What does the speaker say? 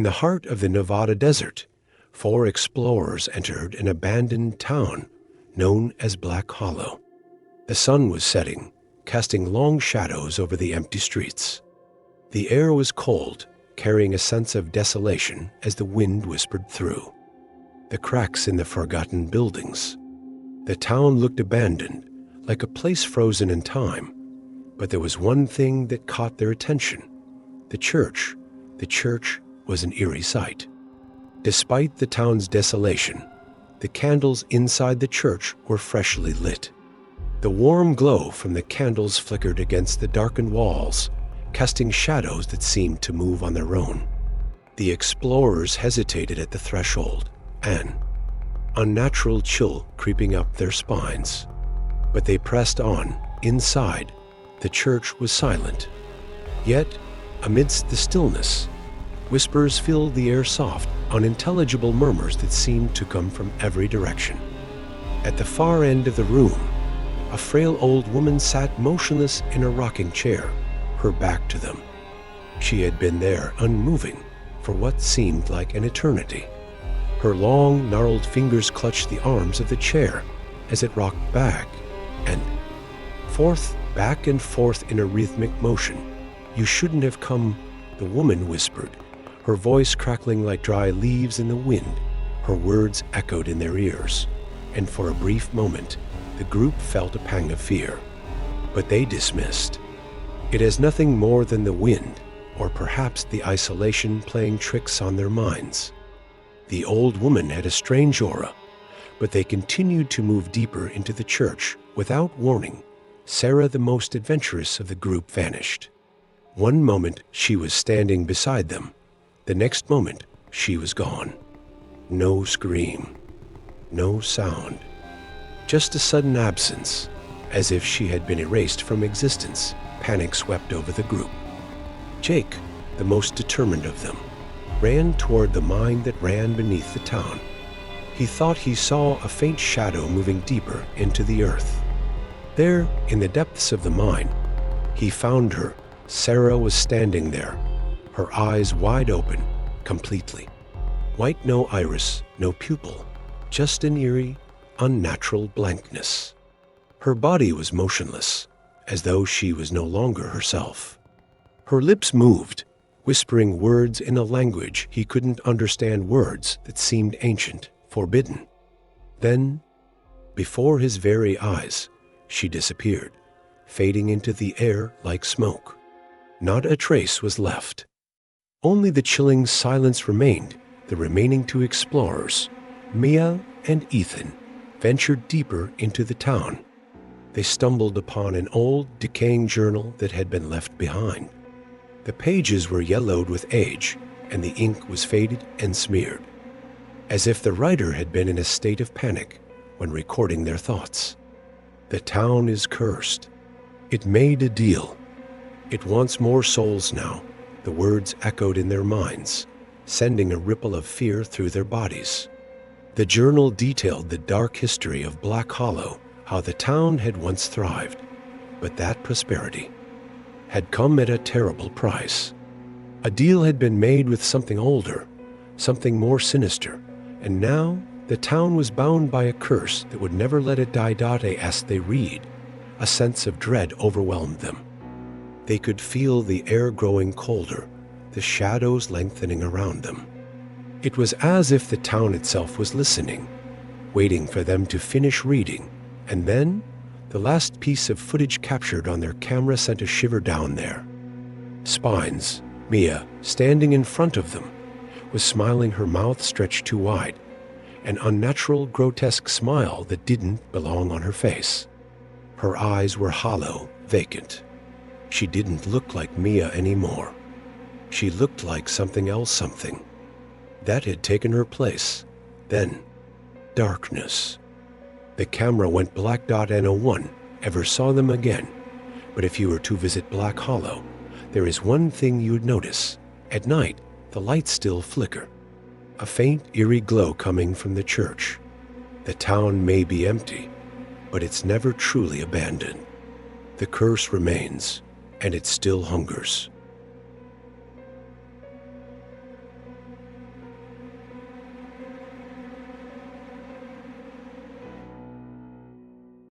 In the heart of the Nevada desert, 4 explorers entered an abandoned town known as Black Hollow. The sun was setting, casting long shadows over the empty streets. The air was cold, carrying a sense of desolation as the wind whispered through. The cracks in the forgotten buildings. The town looked abandoned, like a place frozen in time. But there was one thing that caught their attention. The church. The church was an eerie sight. Despite the town's desolation, the candles inside the church were freshly lit. The warm glow from the candles flickered against the darkened walls, casting shadows that seemed to move on their own. The explorers hesitated at the threshold, an unnatural chill creeping up their spines. But they pressed on. Inside, the church was silent. Yet, amidst the stillness, whispers filled the air, soft, unintelligible murmurs that seemed to come from every direction. At the far end of the room, a frail old woman sat motionless in a rocking chair, her back to them. She had been there, unmoving, for what seemed like an eternity. Her long, gnarled fingers clutched the arms of the chair as it rocked back and forth, back and forth in a rhythmic motion. "You shouldn't have come," the woman whispered, her voice crackling like dry leaves in the wind. Her words echoed in their ears, and for a brief moment, the group felt a pang of fear. But they dismissed. It as nothing more than the wind, or perhaps the isolation playing tricks on their minds. The old woman had a strange aura, but they continued to move deeper into the church. Without warning, Sarah, the most adventurous of the group, vanished. One moment she was standing beside them. The next moment she was gone. No scream, no sound, just a sudden absence, as if she had been erased from existence. Panic swept over the group. Jake, the most determined of them, ran toward the mine that ran beneath the town. He thought he saw a faint shadow moving deeper into the earth. There, in the depths of the mine, he found her. Sarah was standing there, her eyes wide open, completely. White, no iris, no pupil, just an eerie, unnatural blankness. Her body was motionless, as though she was no longer herself. Her lips moved, whispering words in a language he couldn't understand, words that seemed ancient, forbidden. Then, before his very eyes, she disappeared, fading into the air like smoke. Not a trace was left. Only the chilling silence remained. The remaining 2 explorers, Mia and Ethan, ventured deeper into the town. They stumbled upon an old, decaying journal that had been left behind. The pages were yellowed with age, and the ink was faded and smeared, as if the writer had been in a state of panic when recording their thoughts. "The town is cursed. It made a deal. It wants more souls now," the words echoed in their minds, sending a ripple of fear through their bodies. The journal detailed the dark history of Black Hollow, how the town had once thrived, but that prosperity had come at a terrible price. A deal had been made with something older, something more sinister, and now the town was bound by a curse that would never let it die. As they read, a sense of dread overwhelmed them. They could feel the air growing colder, the shadows lengthening around them. It was as if the town itself was listening, waiting for them to finish reading. And then, the last piece of footage captured on their camera sent a shiver down their spines. Mia, standing in front of them, was smiling, her mouth stretched too wide, an unnatural, grotesque smile that didn't belong on her face. Her eyes were hollow, vacant. She didn't look like Mia anymore. She looked like something else, something that had taken her place. Then, darkness. The camera went black. No one ever saw them again. But if you were to visit Black Hollow, there is one thing you'd notice. At night, the lights still flicker. A faint, eerie glow coming from the church. The town may be empty, but it's never truly abandoned. The curse remains, and it still hungers.